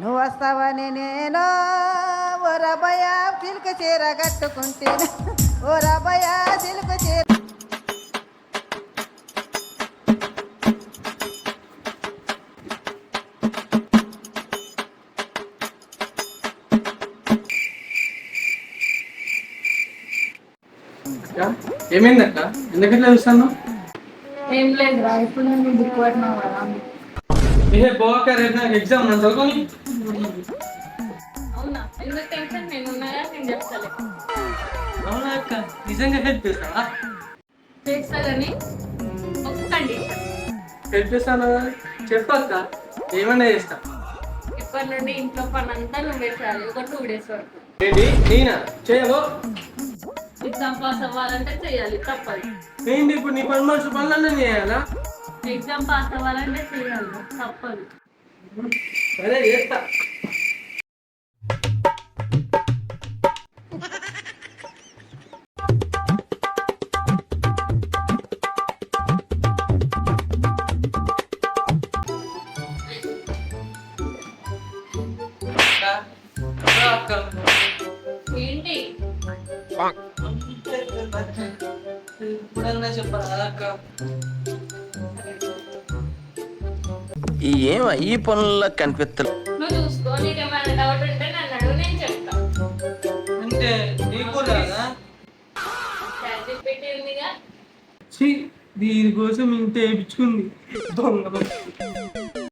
నువ్వు వస్తావని నేను ఓ రబయ చిలుక చీర కట్టుకుంటే ఓ రబయ చిలుక చీర. ఏమైందక్క ఎందుకట్లా చూస్తాను? ఏం లేదురా, ఇప్పుడు నేను బుక్ పట్టినావు కదా. ఏ పోక రేపు నాకు ఎగ్జామ్ నన్ను చదువుకొని. అవునా, ఎందుకు టెన్షన్? నేను ఉన్నాయా, నేను చెప్తాలే. అవునా అక్క, నిజంగా హెల్ప్ చేస్తావా? చేస్తా కానీ ఒక కండిషన్. హెల్ప్ చేస్తాను చెప్పక్క, ఏమన్నా చేస్తా. ఇప్పటి నుండి ఇంట్లో పని అంతా నువ్వే చేయాలి, ఒక 2 days వరకు. ఏంటి నేనా చేయవు? ఎగ్జామ్ పాస్ అవ్వాలంటే చేయాలి, తప్పదు. ఏంటి ఇప్పుడు నీ పని మనుషులు పనులన్నీ చేయాలా? ఎగ్జామ్ పాస్ అవ్వాలంటే చేయాలి, తప్పదు. సరే చేస్తా. ఏంటి ఇప్పుడన్నా చెప్పాలా అక్క? ఏం ఈ పనుల్లో కనిపిస్తలే. నువ్వు చూసుకో, నీకేమైనా డౌట్ ఉంటే నన్ను అడుగు, నేను చెప్తా. అంటే నీకు రాదా? ChatGPT ఉందిగా. దీనికోసం ఇంత వేయించుకుంది దొంగ.